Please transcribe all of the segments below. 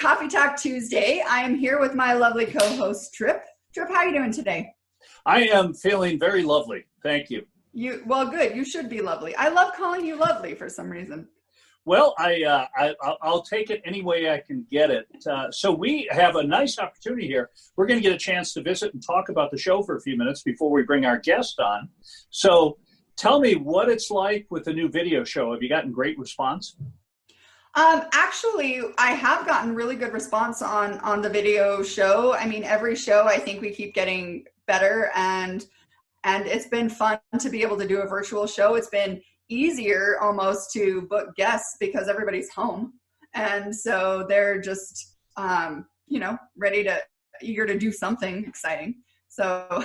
Coffee Talk Tuesday. I am here with my lovely co-host, Trip. Trip, how are you doing today? I am feeling very lovely. Thank you. Well, good. You should be lovely. I love calling you lovely for some reason. Well, I'll take it any way I can get it. So we have a nice opportunity here. We're going to get a chance to visit and talk about the show for a few minutes before we bring our guest on. So tell me what it's like with the new video show. Have you gotten great response? Actually, I have gotten really good response on the video show. I mean, every show, I think we keep getting better, and it's been fun to be able to do a virtual show. It's been easier almost to book guests because everybody's home. And so they're just, eager to do something exciting. So.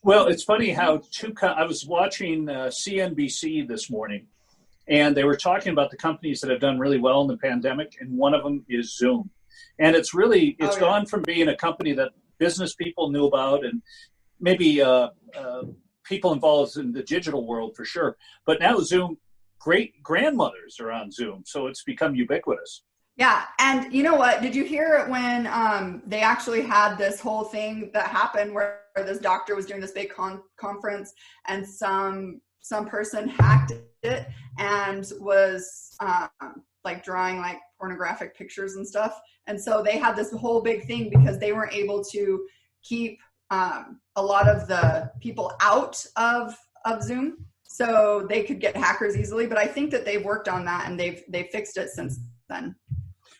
Well, it's funny how I was watching CNBC this morning, and they were talking about the companies that have done really well in the pandemic, and one of them is Zoom. And it's gone from being a company that business people knew about and maybe people involved in the digital world for sure. But now Zoom, great grandmothers are on Zoom, so it's become ubiquitous. Yeah, and you know what? Did you hear when they actually had this whole thing that happened where this doctor was doing this big conference and some person hacked it and was drawing like pornographic pictures and stuff. And so they had this whole big thing because they weren't able to keep a lot of the people out of Zoom so they could get hackers easily. But I think that they've worked on that and they've fixed it since then.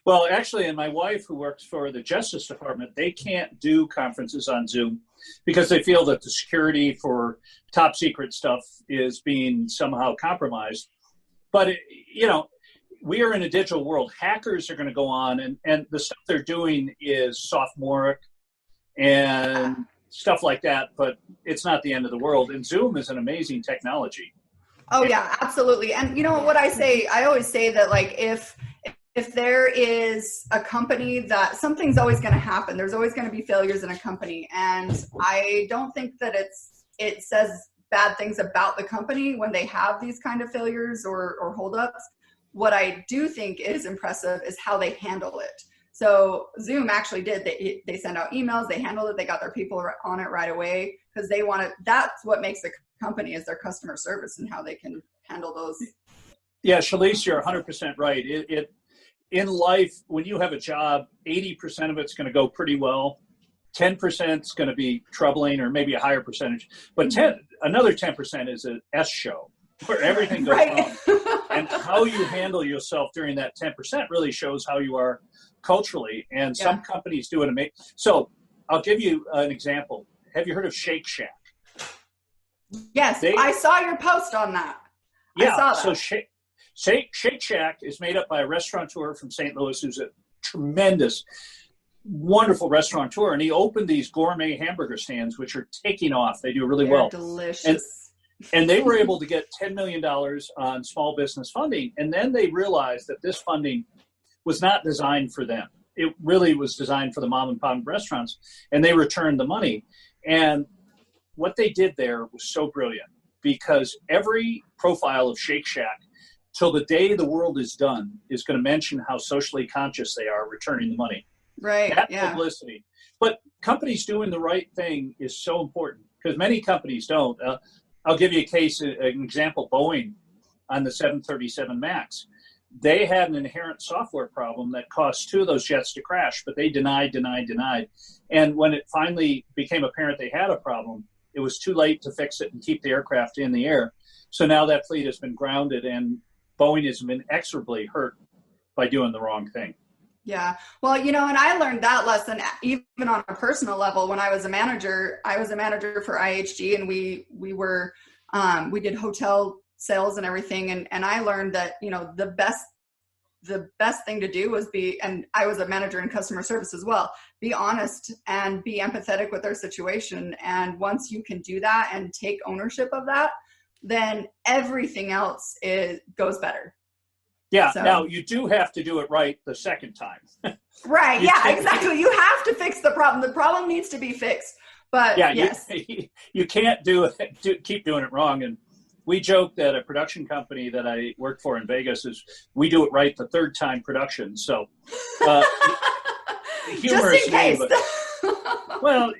Well, actually, and my wife, who works for the Justice Department, they can't do conferences on Zoom because they feel that the security for top secret stuff is being somehow compromised. But, we are in a digital world. Hackers are going to go on, and the stuff they're doing is sophomoric and stuff like that, but it's not the end of the world. And Zoom is an amazing technology. Oh, yeah, absolutely. And you know what I always say that if there is a company that something's always going to happen, there's always going to be failures in a company. And I don't think that it says bad things about the company when they have these kind of failures or holdups. What I do think is impressive is how they handle it. So Zoom actually did. They send out emails, they handled it, they got their people on it right away because they want it. That's what makes the company is their customer service and how they can handle those. Yeah, Sheila, you're 100% right. In life, when you have a job, 80% of it's going to go pretty well. 10% is going to be troubling, or maybe a higher percentage. But another 10% is an S show where everything goes wrong. And how you handle yourself during that 10% really shows how you are culturally. And some companies do it amazing. So I'll give you an example. Have you heard of Shake Shack? Yes, I saw your post on that. Yeah, I saw that. So Shake Shack is made up by a restaurateur from St. Louis who's a tremendous, wonderful restaurateur, and he opened these gourmet hamburger stands, which are taking off. They do really well. Delicious. And they were able to get $10 million on small business funding, and then they realized that this funding was not designed for them. It really was designed for the mom and pop restaurants, and they returned the money. And what they did there was so brilliant because every profile of Shake Shack till the day the world is done is going to mention how socially conscious they are returning the money. Right. That publicity. But companies doing the right thing is so important because many companies don't. I'll give you an example, Boeing on the 737 MAX. They had an inherent software problem that caused 2 of those jets to crash, but they denied. And when it finally became apparent they had a problem, it was too late to fix it and keep the aircraft in the air. So now that fleet has been grounded, and Boeing has been inexorably hurt by doing the wrong thing. Yeah. Well, and I learned that lesson even on a personal level when I was a manager. I was a manager for IHG, and we did hotel sales and everything. And I learned that, the best thing to do was and I was a manager in customer service as well, be honest and be empathetic with their situation. And once you can do that and take ownership of that, then everything else goes better. Yeah. So, now you do have to do it right the second time. Right. Yeah, exactly. You have to fix the problem. The problem needs to be fixed. But yeah, yes, you can't keep doing it wrong. And we joke that a production company that I work for in Vegas is we do it right the third time production. So humorously, but, well,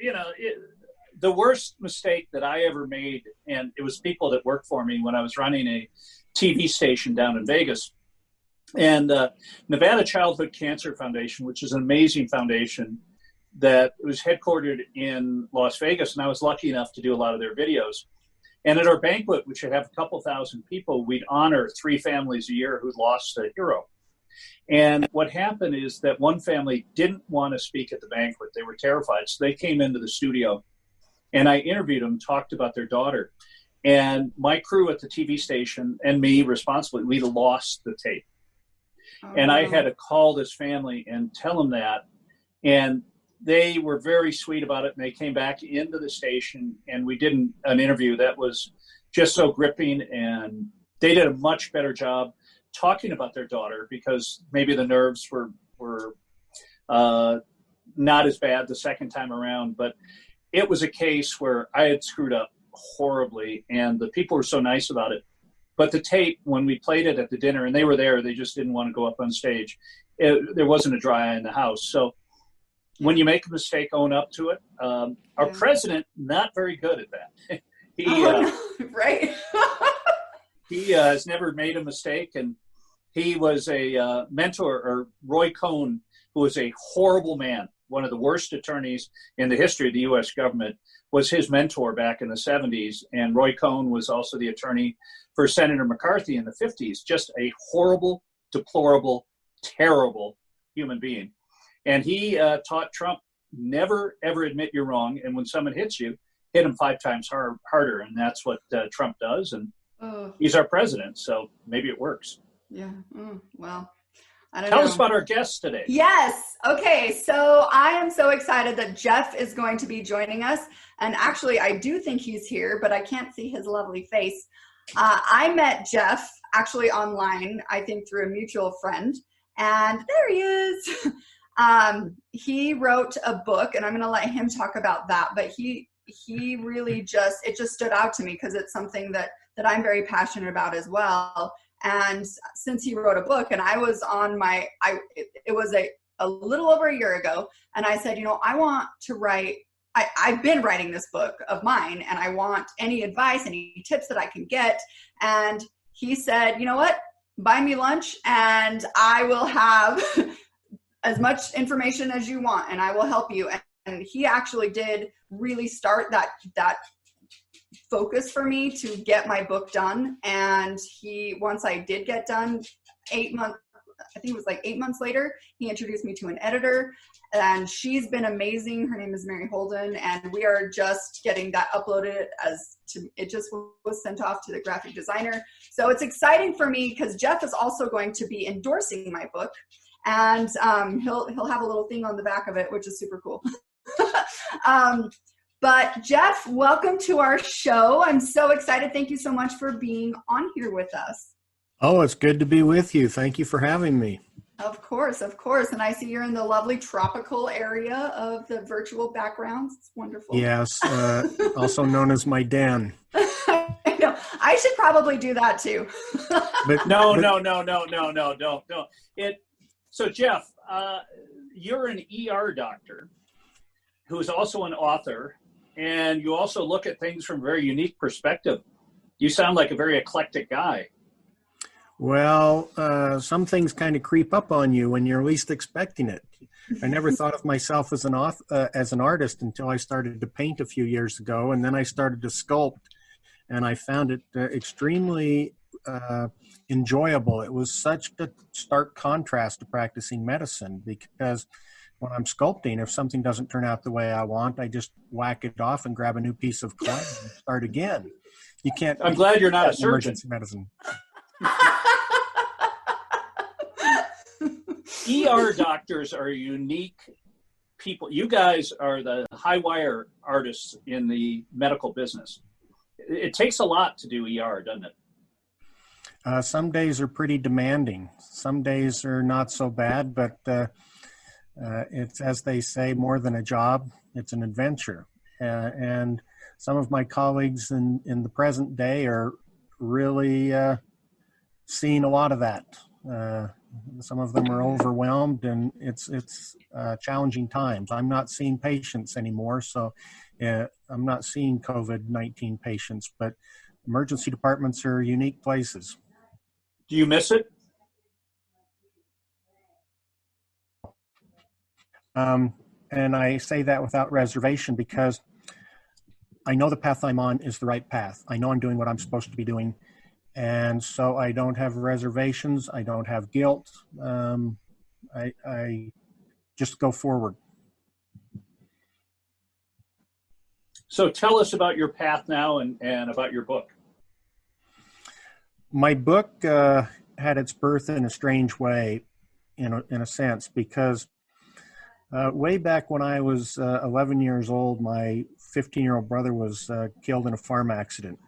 the worst mistake that I ever made, and it was people that worked for me when I was running a TV station down in Vegas. And Nevada Childhood Cancer Foundation, which is an amazing foundation that was headquartered in Las Vegas, and I was lucky enough to do a lot of their videos. And at our banquet, which would have a couple thousand people, we'd honor 3 families a year who lost a hero. And what happened is that one family didn't want to speak at the banquet. They were terrified. So they came into the studio, and I interviewed them, talked about their daughter. And my crew at the TV station and me responsibly, we lost the tape. Oh. And I had to call this family and tell them that. And they were very sweet about it. And they came back into the station, and we did an interview that was just so gripping. And they did a much better job talking about their daughter, because maybe the nerves were not as bad the second time around. But it was a case where I had screwed up horribly, and the people were so nice about it. But the tape, when we played it at the dinner, and they were there, they just didn't want to go up on stage. There wasn't a dry eye in the house. So when you make a mistake, own up to it. Our president, not very good at that. Right. He has never made a mistake, and he was a mentor, or Roy Cohn, who was a horrible man, one of the worst attorneys in the history of the U.S. government, was his mentor back in the 70s. And Roy Cohn was also the attorney for Senator McCarthy in the 50s. Just a horrible, deplorable, terrible human being. And he taught Trump, never, ever admit you're wrong. And when someone hits you, hit him 5 times harder. And that's what Trump does. And he's our president. So maybe it works. Yeah. Well, I don't know. Tell us about our guests today. Yes. Okay. So I am so excited that Jeff is going to be joining us. And actually, I do think he's here, but I can't see his lovely face. I met Jeff actually online, I think through a mutual friend. And there he is. He wrote a book, and I'm going to let him talk about that. But he really it just stood out to me, because it's something that I'm very passionate about as well. And since he wrote a book, and I was on it was a little over a year ago, and I said, I want to write, I've been writing this book of mine, and I want any advice, any tips that I can get. And he said, you know what, buy me lunch, and I will have as much information as you want, and I will help you. And he actually did really start that focus for me to get my book done. And once I did get done, 8 months, I think it was like 8 months later, he introduced me to an editor, and she's been amazing. Her name is Mary Holden, and we are just getting that uploaded it just was sent off to the graphic designer. So it's exciting for me, because Jeff is also going to be endorsing my book, and he'll have a little thing on the back of it, which is super cool. But Jeff, welcome to our show. I'm so excited. Thank you so much for being on here with us. Oh, it's good to be with you. Thank you for having me. Of course, of course. And I see you're in the lovely tropical area of the virtual backgrounds. It's wonderful. Yes, also known as my den. I know. I should probably do that too. No, don't. So Jeff, you're an ER doctor who's also an author, and you also look at things from a very unique perspective. You sound like a very eclectic guy. Well, some things kind of creep up on you when you're least expecting it. I never thought of myself as an artist until I started to paint a few years ago, and then I started to sculpt, and I found it extremely enjoyable. It was such a stark contrast to practicing medicine, because when I'm sculpting, if something doesn't turn out the way I want, I just whack it off and grab a new piece of clay and start again. You can't. I'm glad you're not a surgeon. Emergency medicine. ER doctors are unique people. You guys are the high wire artists in the medical business. It takes a lot to do ER, doesn't it? Some days are pretty demanding. Some days are not so bad, but it's, as they say, more than a job. It's an adventure. And some of my colleagues in the present day are really seen a lot of that. Some of them are overwhelmed, and it's challenging times. I'm not seeing patients anymore, so I'm not seeing COVID-19 patients, but emergency departments are unique places. Do you miss it? And I say that without reservation because I know the path I'm on is the right path. I know I'm doing what I'm supposed to be doing. And so I don't have reservations. I don't have guilt. I just go forward. So tell us about your path now and about your book. My book had its birth in a strange way, in a sense, because way back when I was 11 years old, my 15-year-old brother was killed in a farm accident.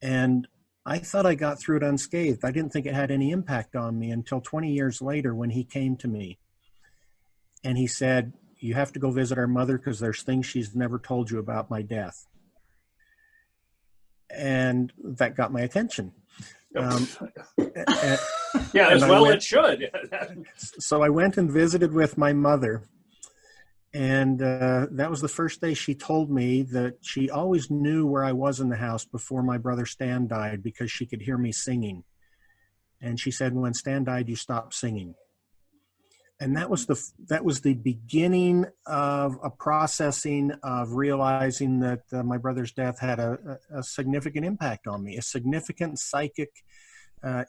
And I thought I got through it unscathed. I didn't think it had any impact on me until 20 years later when he came to me. And he said, "You have to go visit our mother because there's things she's never told you about my death." And that got my attention. Yeah, as well it should. So I went and visited with my mother. And that was the first day she told me that she always knew where I was in the house before my brother Stan died because she could hear me singing. And she said, "When Stan died, you stopped singing." And that was the beginning of a processing of realizing that my brother's death had a significant impact on me, a significant psychic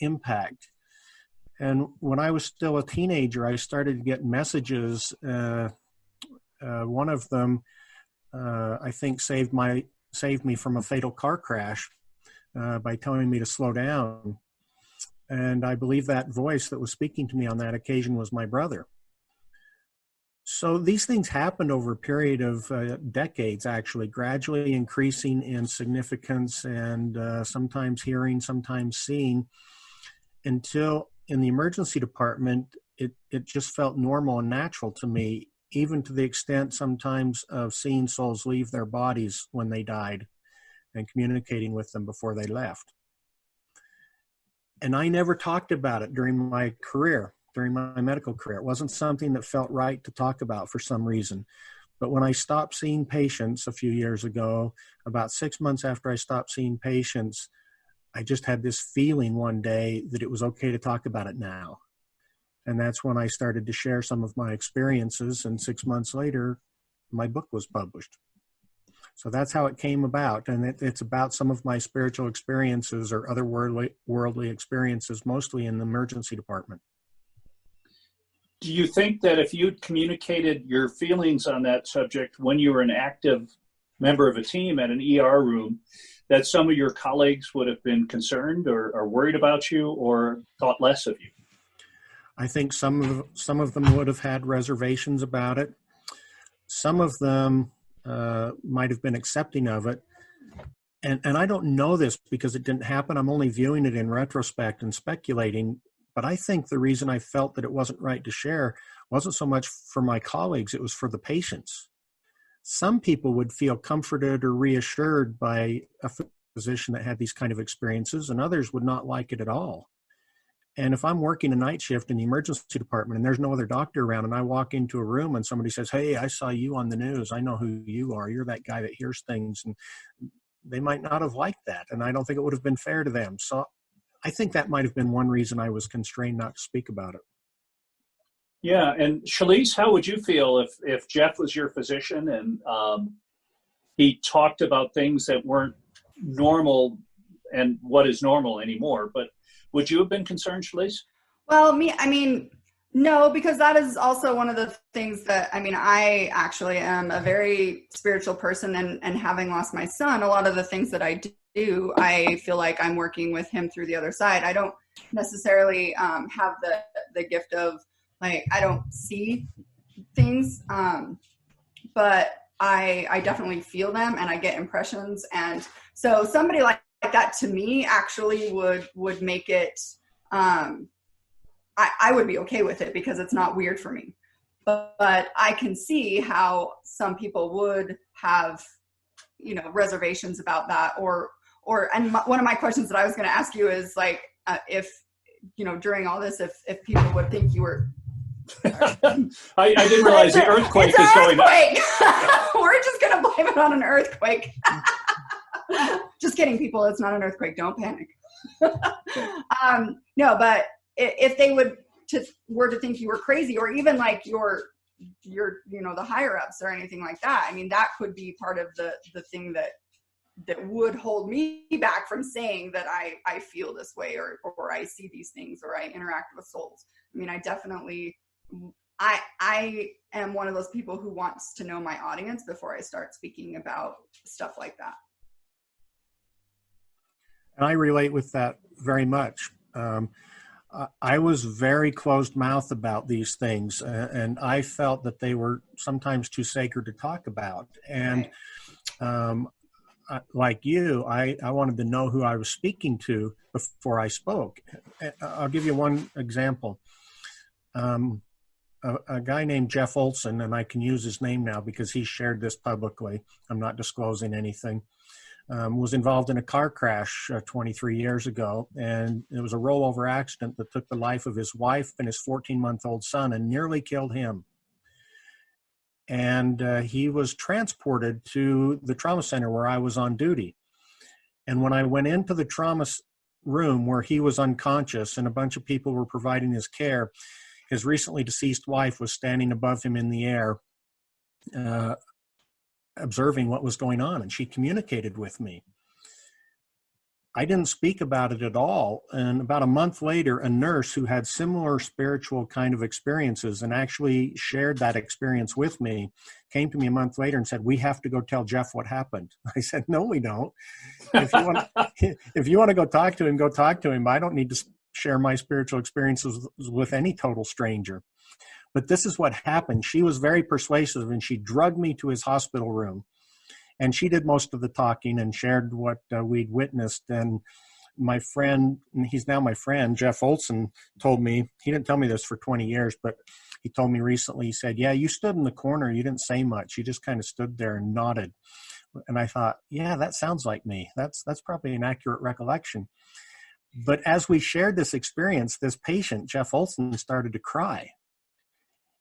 impact. And when I was still a teenager, I started to get messages. One of them, I think, saved me from a fatal car crash by telling me to slow down. And I believe that voice that was speaking to me on that occasion was my brother. So these things happened over a period of decades, actually, gradually increasing in significance and sometimes hearing, sometimes seeing, until in the emergency department, it just felt normal and natural to me, even to the extent sometimes of seeing souls leave their bodies when they died and communicating with them before they left. And I never talked about it during my career, during my medical career. It wasn't something that felt right to talk about for some reason. But when I stopped seeing patients a few years ago, about 6 months after I stopped seeing patients, I just had this feeling one day that it was okay to talk about it now. And that's when I started to share some of my experiences. And 6 months later, my book was published. So that's how it came about. And it's about some of my spiritual experiences or other worldly experiences, mostly in the emergency department. Do you think that if you'd communicated your feelings on that subject when you were an active member of a team at an ER room, that some of your colleagues would have been concerned or worried about you or thought less of you? I think some of them would have had reservations about it. Some of them might have been accepting of it. And I don't know this because it didn't happen. I'm only viewing it in retrospect and speculating. But I think the reason I felt that it wasn't right to share wasn't so much for my colleagues, it was for the patients. Some people would feel comforted or reassured by a physician that had these kind of experiences, and others would not like it at all. And if I'm working a night shift in the emergency department and there's no other doctor around and I walk into a room and somebody says, "Hey, I saw you on the news. I know who you are. You're that guy that hears things." And they might not have liked that. And I don't think it would have been fair to them. So I think that might have been one reason I was constrained not to speak about it. Yeah. And Sheila, how would you feel if Jeff was your physician and he talked about things that weren't normal and what is normal anymore? But would you have been concerned, Sheila? Well, no, because that is also one of the things that, I actually am a very spiritual person, and having lost my son, a lot of the things that I do, I feel like I'm working with him through the other side. I don't necessarily have the gift of, I don't see things, but I definitely feel them and I get impressions. And so somebody like that to me actually would make it, I would be okay with it because it's not weird for me. But I can see how some people would have, reservations about that, or one of my questions that I was going to ask you is like, if, during all this, if people would think you were, I didn't realize the earthquake is going up. We're just going to blame it on an earthquake. Just kidding, people. It's not an earthquake. Don't panic. No, but if they were to think you were crazy, or even like your the higher ups or anything like that, I mean, that could be part of the thing that would hold me back from saying that I feel this way, or I see these things, or I interact with souls. I mean, I definitely, I am one of those people who wants to know my audience before I start speaking about stuff like that. And I relate with that very much. I was very closed-mouthed about these things, and I felt that they were sometimes too sacred to talk about. And like you, I wanted to know who I was speaking to before I spoke. I'll give you one example. A guy named Jeff Olsen, and I can use his name now because he shared this publicly. I'm not disclosing anything. Was involved in a car crash 23 years ago, and it was a rollover accident that took the life of his wife and his 14-month-old son and nearly killed him. And he was transported to the trauma center where I was on duty. And when I went into the trauma room where he was unconscious and a bunch of people were providing his care, his recently deceased wife was standing above him in the air, observing what was going on, and she communicated with me. I didn't speak about it at all, and about a month later, a nurse who had similar spiritual kind of experiences and actually shared that experience with me came to me a month later and said, "We have to go tell Jeff what happened." I said, "No, we don't. If you want to go talk to him, go talk to him. I don't need to share my spiritual experiences with any total stranger." But this is what happened. She was very persuasive, and she drugged me to his hospital room. And she did most of the talking and shared what we'd witnessed. And my friend, and he's now my friend, Jeff Olsen, told me, he didn't tell me this for 20 years, but he told me recently, he said, "Yeah, you stood in the corner. You didn't say much. You just kind of stood there and nodded." And I thought, yeah, that sounds like me. That's probably an accurate recollection. But as we shared this experience, this patient, Jeff Olsen, started to cry.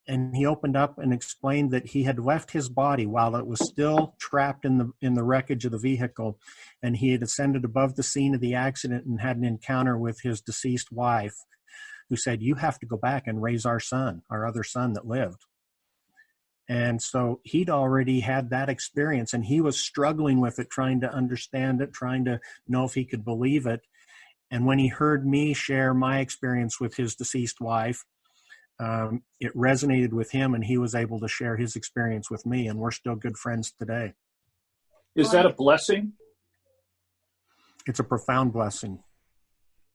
And he opened up and explained that he had left his body while it was still trapped in the wreckage of the vehicle, and he had ascended above the scene of the accident and had an encounter with his deceased wife, who said, "You have to go back and raise our son, our other son that lived." And so he'd already had that experience, and he was struggling with it, trying to understand it, trying to know if he could believe it. And when he heard me share my experience with his deceased wife, it resonated with him, and he was able to share his experience with me, and we're still good friends today. Is that a blessing? It's a profound blessing.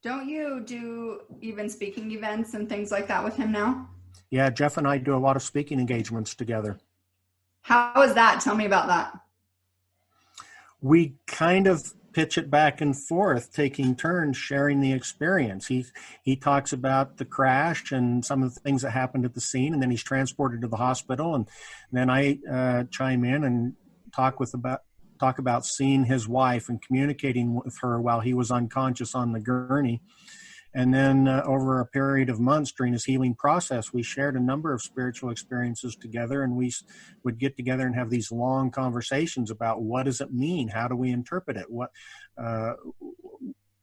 Don't you do even speaking events and things like that with him now? Yeah, Jeff and I do a lot of speaking engagements together. How is that? Tell me about that. We kind of pitch it back and forth, taking turns sharing the experience. He talks about the crash and some of the things that happened at the scene, and then he's transported to the hospital, and then I chime in and talk about seeing his wife and communicating with her while he was unconscious on the gurney. And then over a period of months during his healing process, we shared a number of spiritual experiences together, and we would get together and have these long conversations about what does it mean? How do we interpret it? What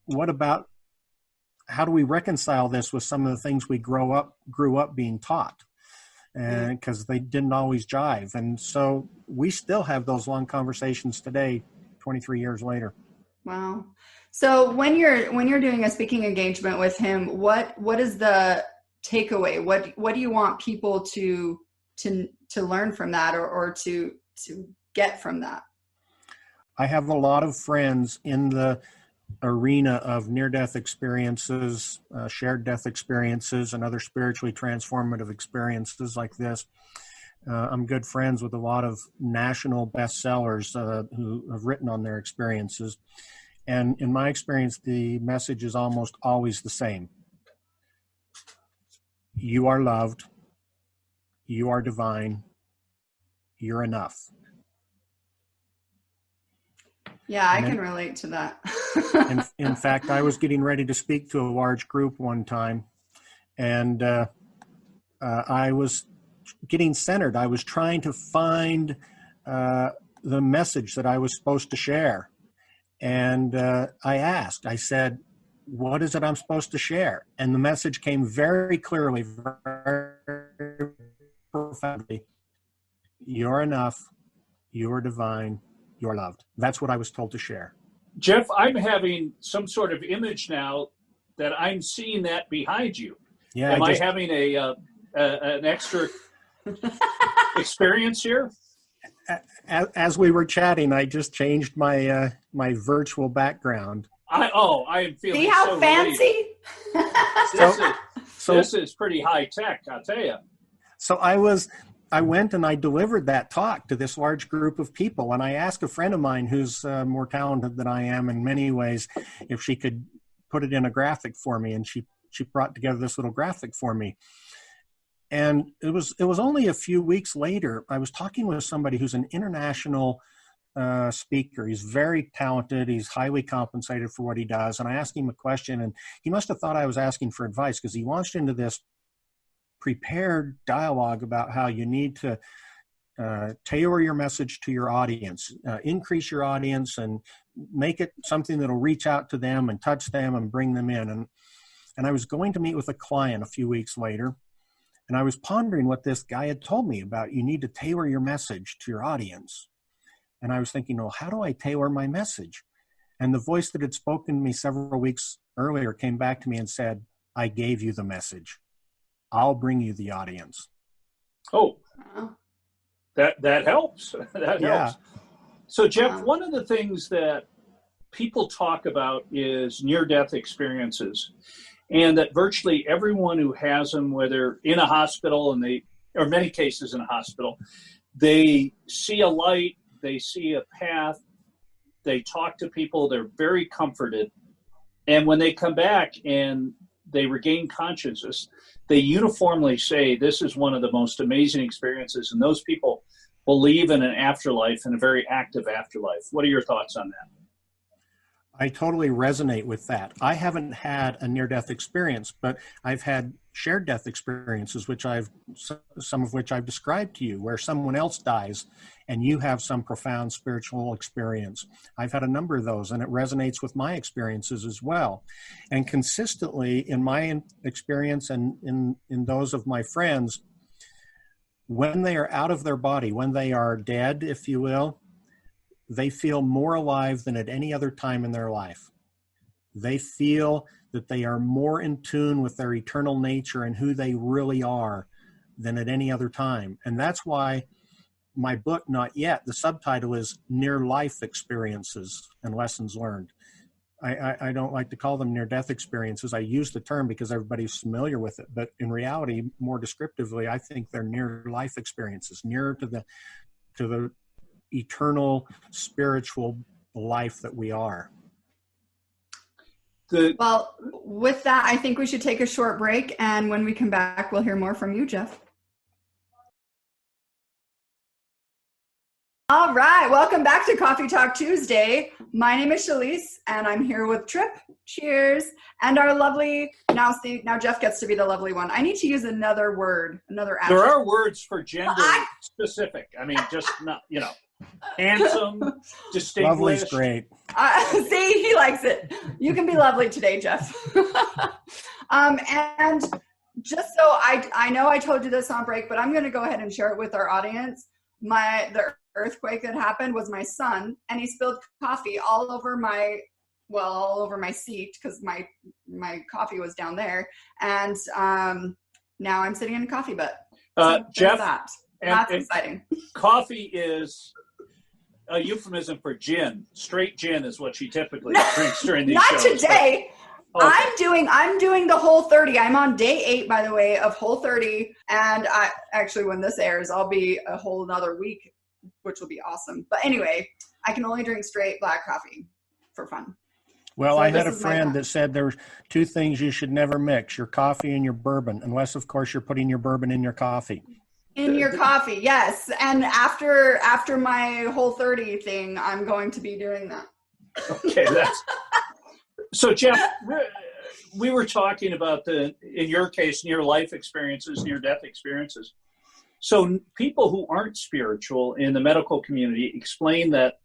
about, how do we reconcile this with some of the things we grew up being taught? And because they didn't always jive. And so we still have those long conversations today, 23 years later. Wow. So when you're doing a speaking engagement with him, what is the takeaway? What do you want people to learn from that, or to get from that? I have a lot of friends in the arena of near-death experiences, shared death experiences, and other spiritually transformative experiences like this. I'm good friends with a lot of national bestsellers who have written on their experiences. And in my experience, the message is almost always the same. You are loved. You are divine. You're enough. Yeah, I can relate to that. In fact, I was getting ready to speak to a large group one time, and I was getting centered. I was trying to find the message that I was supposed to share. And I said, what is it I'm supposed to share? And the message came very clearly, very profoundly. You're enough. You're divine. You're loved. That's what I was told to share. Jeff, I'm having some sort of image now that I'm seeing that behind you. Yeah. Am I having an extra experience here? As we were chatting, I just changed my my virtual background. I am feeling. See how so fancy? This is pretty high tech, I'll tell you. So I went and I delivered that talk to this large group of people, and I asked a friend of mine who's more talented than I am in many ways if she could put it in a graphic for me, and she brought together this little graphic for me. And it was only a few weeks later, I was talking with somebody who's an international speaker. He's very talented. He's highly compensated for what he does. And I asked him a question, and he must have thought I was asking for advice, because he launched into this prepared dialogue about how you need to tailor your message to your audience, increase your audience, and make it something that'll reach out to them and touch them and bring them in. And I was going to meet with a client a few weeks later, and I was pondering what this guy had told me about, you need to tailor your message to your audience. And I was thinking, well, how do I tailor my message? And the voice that had spoken to me several weeks earlier came back to me and said, I gave you the message. I'll bring you the audience. Oh, that helps. That helps. So, Jeff, one of the things that people talk about is near-death experiences, and that virtually everyone who has them, whether in a hospital, or many cases in a hospital, they see a light, they see a path, they talk to people, they're very comforted. And when they come back and they regain consciousness, they uniformly say this is one of the most amazing experiences, and those people believe in an afterlife and a very active afterlife. What are your thoughts on that? I totally resonate with that. I haven't had a near-death experience, but I've had shared death experiences, some of which I've described to you, where someone else dies and you have some profound spiritual experience. I've had a number of those, and it resonates with my experiences as well. And consistently, in my experience and in those of my friends, when they are out of their body, when they are dead, if you will, they feel more alive than at any other time in their life. They feel that they are more in tune with their eternal nature and who they really are than at any other time. And that's why my book, Not Yet, the subtitle is Near Life Experiences and Lessons Learned. I don't like to call them near-death experiences. I use the term because everybody's familiar with it. But in reality, more descriptively, I think they're near-life experiences, nearer to the eternal spiritual life that we are. Well, with that, I think we should take a short break, and when we come back, we'll hear more from you, Jeff. All right, welcome back to Coffee Talk Tuesday. My name is Sheila, and I'm here with Trip. Cheers. And our lovely, now Jeff gets to be the lovely one. I need to use another word, another adjective. There are words for gender specific. I mean, just not, handsome, distinguished. Lovely's great. See, he likes it. You can be lovely today, Jeff. And just so I know I told you this on break, but I'm going to go ahead and share it with our audience. The earthquake that happened was my son, and he spilled coffee all over my seat because my coffee was down there, and now I'm sitting in a coffee butt. So Jeff, that's exciting. Coffee is a euphemism for gin. Straight gin is what she typically drinks during these shows. Not today. Okay. I'm doing the Whole30. I'm on day 8, by the way, of Whole30, and I actually, when this airs, I'll be a whole another week, which will be awesome. But anyway, I can only drink straight black coffee for fun. Well, so I had a friend that said there's 2 things you should never mix: your coffee and your bourbon, unless, of course, you're putting your bourbon in your coffee. In your coffee, yes. And after my Whole30 thing, I'm going to be doing that. Okay, so Jeff, we were talking about in your case, near life experiences, near death experiences. So people who aren't spiritual in the medical community explain that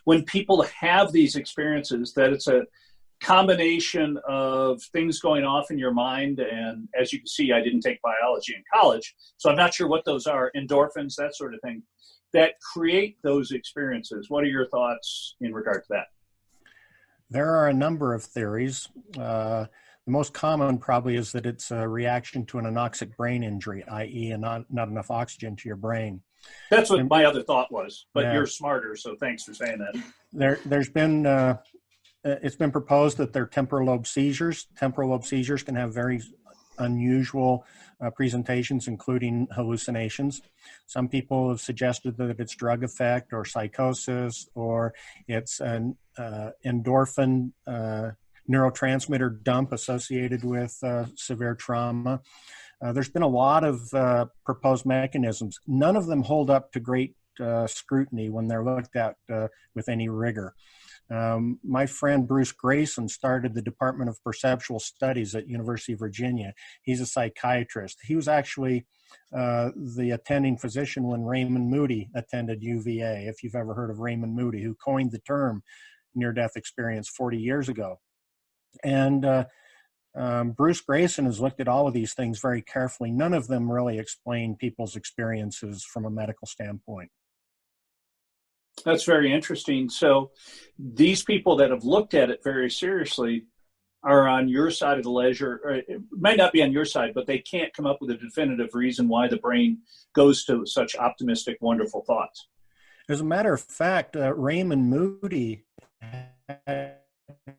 when people have these experiences, that it's a combination of things going off in your mind. And as you can see, I didn't take biology in college, so I'm not sure what those are, endorphins, that sort of thing, that create those experiences. What are your thoughts in regard to that? There are a number of theories. The most common probably is that it's a reaction to an anoxic brain injury, i.e. not enough oxygen to your brain. That's what my other thought was, but yeah. You're smarter, so thanks for saying that. There's been, it's been proposed that they're temporal lobe seizures. Temporal lobe seizures can have very unusual presentations, including hallucinations. Some people have suggested that it's drug effect or psychosis, or it's an endorphin neurotransmitter dump associated with severe trauma. There's been a lot of proposed mechanisms. None of them hold up to great scrutiny when they're looked at with any rigor. My friend Bruce Grayson started the Department of Perceptual Studies at University of Virginia. He's a psychiatrist. He was actually the attending physician when Raymond Moody attended UVA, if you've ever heard of Raymond Moody, who coined the term near-death experience 40 years ago. And Bruce Grayson has looked at all of these things very carefully. None of them really explain people's experiences from a medical standpoint. That's very interesting. So these people that have looked at it very seriously are on your side of the ledger, or it might not be on your side, but they can't come up with a definitive reason why the brain goes to such optimistic, wonderful thoughts. As a matter of fact, Raymond Moody had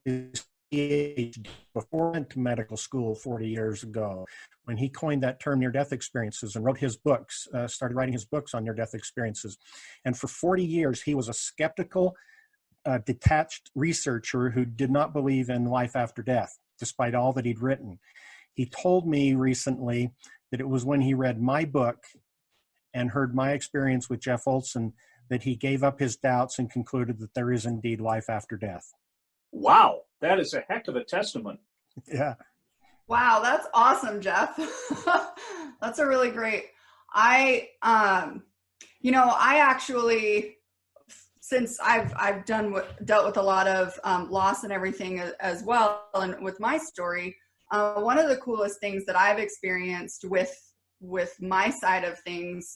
his PhD before he went to medical school 40 years ago, when he coined that term near-death experiences and wrote his books, started writing his books on near-death experiences. And for 40 years, he was a skeptical, detached researcher who did not believe in life after death, despite all that he'd written. He told me recently that it was when he read my book and heard my experience with Jeff Olsen that he gave up his doubts and concluded that there is indeed life after death. Wow, that is a heck of a testament. Yeah. Wow, that's awesome, Jeff. That's a really great. I actually, since I've dealt with a lot of loss and everything as well, and with my story, one of the coolest things that I've experienced with my side of things,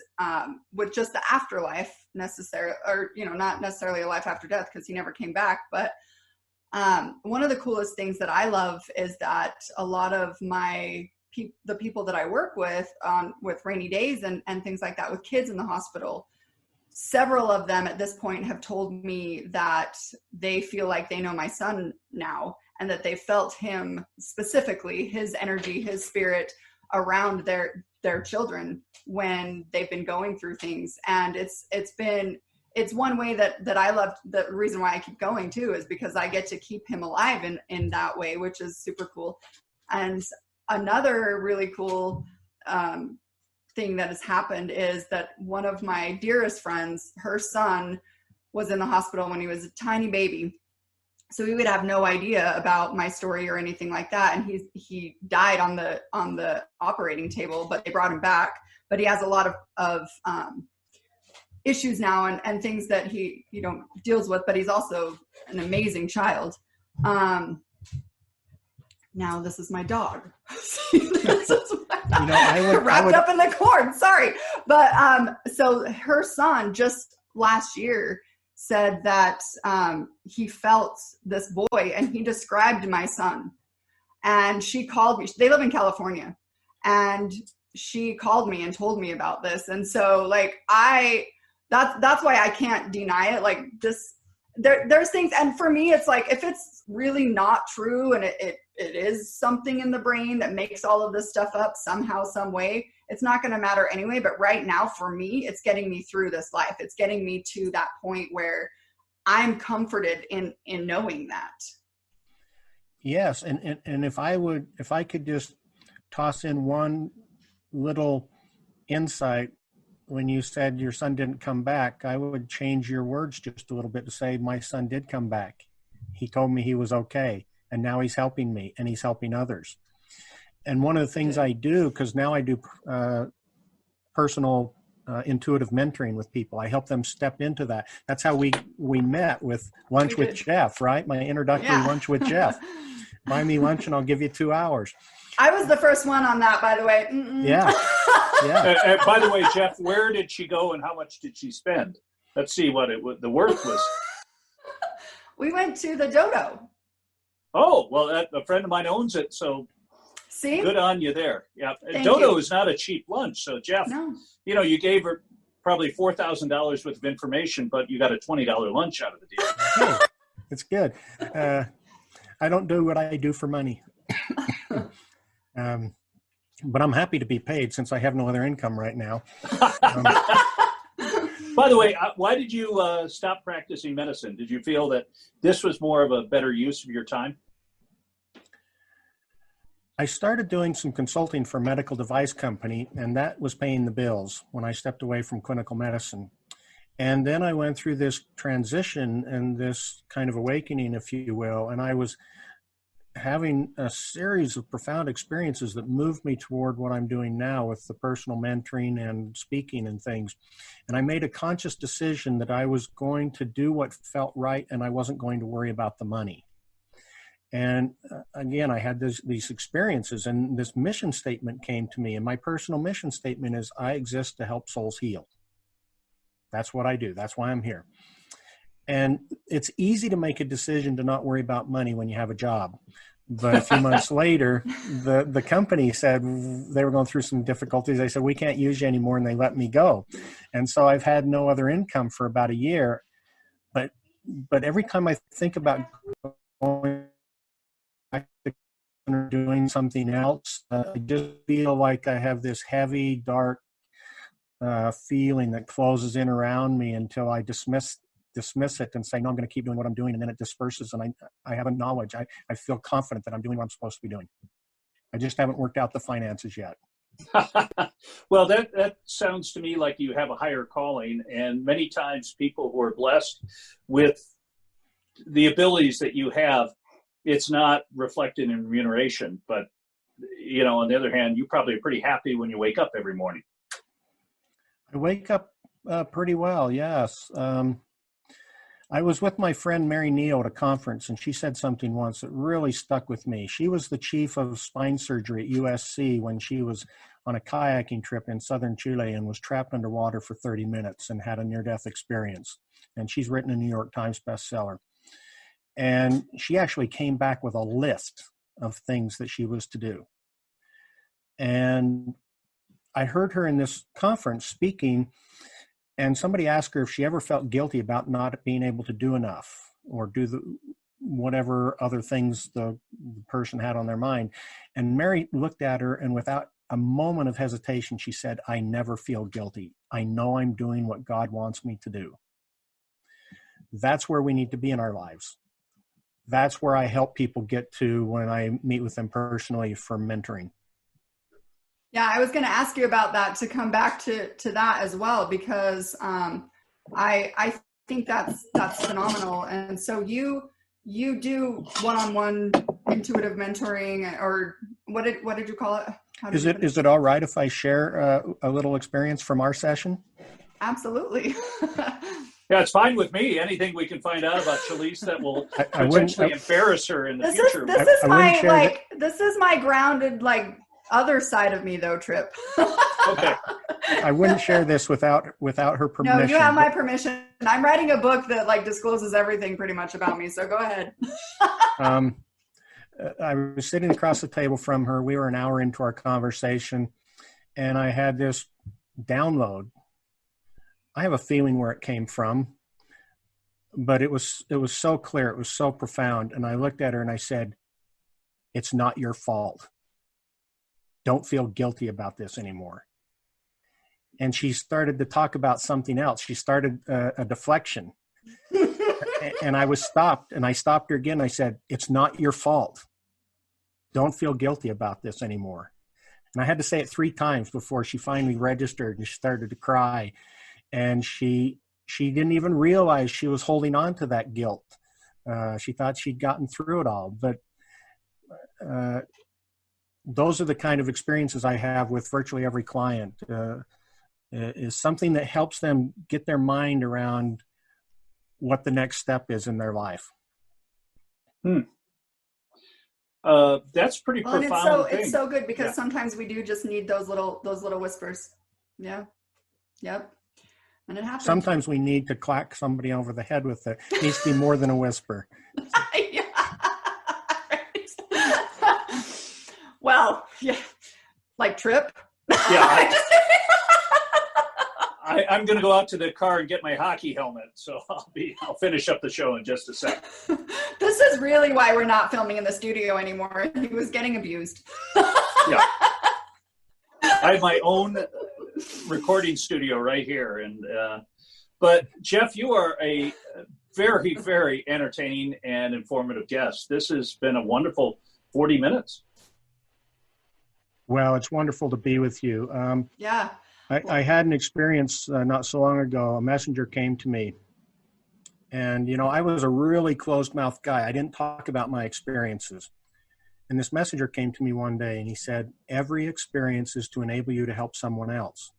with just the afterlife necessarily, or not necessarily a life after death, because he never came back, but one of the coolest things that I love is that a lot of the people that I work with rainy days and things like that, with kids in the hospital, several of them at this point have told me that they feel like they know my son now, and that they felt him specifically, his energy, his spirit around their children when they've been going through things. And it's one way that I love. The reason why I keep going too is because I get to keep him alive in that way, which is super cool. And another really cool thing that has happened is that one of my dearest friends, her son was in the hospital when he was a tiny baby. So we would have no idea about my story or anything like that. And he died on the operating table, but they brought him back. But he has a lot of issues now and things that he deals with, but he's also an amazing child. Now this is my dog. Wrapped up in the cord. Sorry. But so her son just last year said that he felt this boy, and he described my son. And she called me. They live in California, and she called me and told me about this. And so that's why I can't deny it. Like, just there's things, and for me, it's like, if it's really not true and it is something in the brain that makes all of this stuff up somehow, some way, it's not going to matter anyway. But right now, for me, it's getting me through this life. It's getting me to that point where I'm comforted in knowing that. Yes, and if I could just toss in one little insight when you said your son didn't come back, I would change your words just a little bit to say, my son did come back. He told me he was okay, and now he's helping me, and he's helping others. And one of the things I do, because now I do personal intuitive mentoring with people, I help them step into that. That's how we met with Lunch with Jeff, right? My introductory Lunch with Jeff. Buy me lunch and I'll give you 2 hours. I was the first one on that, by the way. Yeah. And by the way, Jeff, where did she go and how much did she spend? Let's see what the worth was. We went to the Dodo. Oh, well, a friend of mine owns it, so see, good on you there. Yeah, Thank Dodo you. is not a cheap lunch. So, Jeff, No. You gave her probably $4,000 worth of information, but you got a $20 lunch out of the deal. Hey, it's good. I don't do what I do for money. But I'm happy to be paid since I have no other income right now. By the way, why did you stop practicing medicine? Did you feel that this was more of a better use of your time? I started doing some consulting for a medical device company, and that was paying the bills when I stepped away from clinical medicine. And then I went through this transition and this kind of awakening, if you will, and I was having a series of profound experiences that moved me toward what I'm doing now with the personal mentoring and speaking and things. And I made a conscious decision that I was going to do what felt right and I wasn't going to worry about the money. And again, I had these experiences, and this mission statement came to me. And my personal mission statement is, I exist to help souls heal. That's what I do. That's why I'm here. And it's easy to make a decision to not worry about money when you have a job. But a few months later, the company said they were going through some difficulties. They said, we can't use you anymore, and they let me go. And so I've had no other income for about a year. But every time I think about going back to doing something else, I just feel like I have this heavy, dark feeling that closes in around me until I dismiss it and say, no, I'm going to keep doing what I'm doing. And then it disperses. And I have a knowledge. I feel confident that I'm doing what I'm supposed to be doing. I just haven't worked out the finances yet. Well, that sounds to me like you have a higher calling. And many times people who are blessed with the abilities that you have, it's not reflected in remuneration. But, on the other hand, you probably are pretty happy when you wake up every morning. I wake up pretty well, yes. I was with my friend Mary Neal at a conference, and she said something once that really stuck with me. She was the chief of spine surgery at USC when she was on a kayaking trip in southern Chile and was trapped underwater for 30 minutes and had a near-death experience. And she's written a New York Times bestseller. And she actually came back with a list of things that she was to do. And I heard her in this conference speaking, and somebody asked her if she ever felt guilty about not being able to do enough or do whatever other things the person had on their mind. And Mary looked at her, and without a moment of hesitation, she said, I never feel guilty. I know I'm doing what God wants me to do. That's where we need to be in our lives. That's where I help people get to when I meet with them personally for mentoring. Yeah, I was going to ask you about that, to come back to that as well, because I think that's phenomenal. And so you do one-on-one intuitive mentoring, or what did you call it? Is it all right if I share a little experience from our session? Absolutely. Yeah, it's fine with me. Anything we can find out about Sheila that will potentially embarrass her in the future. This is my grounded, other side of me, though, Trip. Okay. I wouldn't share this without her permission. No, you have my permission. I'm writing a book that discloses everything pretty much about me. So go ahead. I was sitting across the table from her. We were an hour into our conversation, and I had this download. I have a feeling where it came from, but it was so clear. It was so profound. And I looked at her and I said, it's not your fault. Don't feel guilty about this anymore. And she started to talk about something else. She started a deflection. And I was stopped, and I stopped her again. I said, it's not your fault. Don't feel guilty about this anymore. And I had to say it 3 times before she finally registered and she started to cry. And she didn't even realize she was holding on to that guilt. She thought she'd gotten through it all. But those are the kind of experiences I have with virtually every client, is something that helps them get their mind around what the next step is in their life. That's pretty Well, profound. and it's so good because sometimes we do just need those little whispers. Yeah. Yep. And it happens. Sometimes we need to clack somebody over the head with it. It needs to be more than a whisper. Yeah. Well, yeah. Like Trip. Yeah. I'm going to go out to the car and get my hockey helmet, so I'll finish up the show in just a sec. This is really why we're not filming in the studio anymore. He was getting abused. Yeah. I have my own recording studio right here, but Jeff, you are a very, very entertaining and informative guest. This has been a wonderful 40 minutes. Well, it's wonderful to be with you. Yeah. I had an experience not so long ago. A messenger came to me, and I was a really closed-mouthed guy. I didn't talk about my experiences. And this messenger came to me one day, and he said, "Every experience is to enable you to help someone else."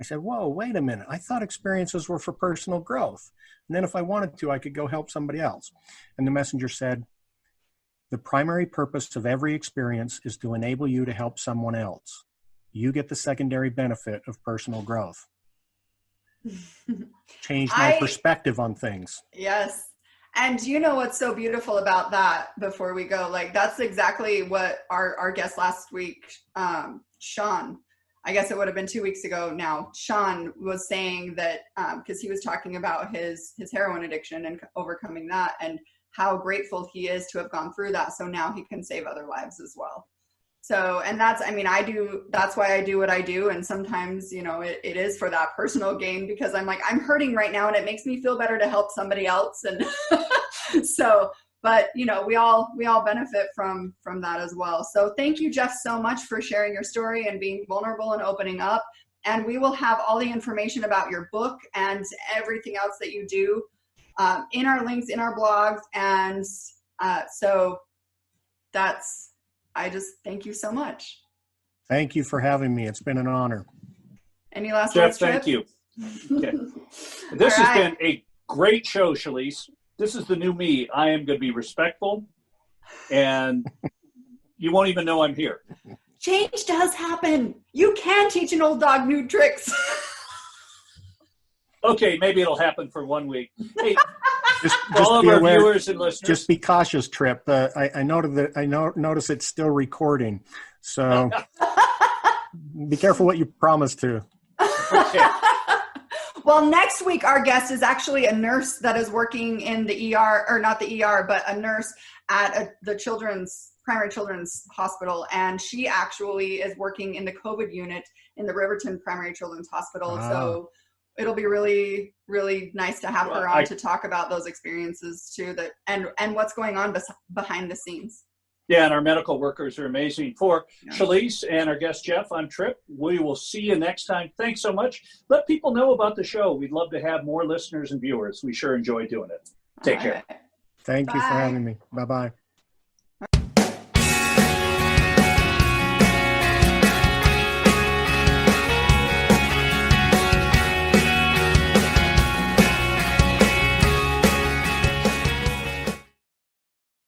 I said, "Whoa, wait a minute. I thought experiences were for personal growth. And then if I wanted to, I could go help somebody else." And the messenger said, "The primary purpose of every experience is to enable you to help someone else. You get the secondary benefit of personal growth." Changed my perspective on things. Yes. And you know what's so beautiful about that before we go? Like, that's exactly what our guest last week, Sean, I guess it would have been 2 weeks ago now, Sean was saying that, because he was talking about his heroin addiction and overcoming that and how grateful he is to have gone through that. So now he can save other lives as well. So, and that's why I do what I do. And sometimes, it is for that personal gain, because I'm like, I'm hurting right now and it makes me feel better to help somebody else. And so, but we all benefit from that as well. So thank you, Jeff, so much for sharing your story and being vulnerable and opening up. And we will have all the information about your book and everything else that you do in our links, in our blogs. And so I just thank you so much. Thank you for having me. It's been an honor. Any last Jeff, words, Trip? thank you. Okay. This has been a great show, Sheila. This is the new me. I am going to be respectful, and you won't even know I'm here. Change does happen. You can teach an old dog new tricks. Okay, maybe it'll happen for 1 week. Hey, just all of our viewers and listeners. Just be cautious, Trip. I notice it's still recording, so be careful what you promise to. Okay. Well, next week our guest is actually a nurse that is working in the ER, or not the ER, but a nurse at the primary children's hospital, and she actually is working in the COVID unit in the Riverton Primary Children's Hospital. Wow. So it'll be really, really nice to have her on to talk about those experiences too, and what's going on behind the scenes. Yeah, and our medical workers are amazing. For Sheila and our guest Jeff, I'm Trip. We will see you next time. Thanks so much. Let people know about the show. We'd love to have more listeners and viewers. We sure enjoy doing it. Take care. Thank you for having me. Bye-bye.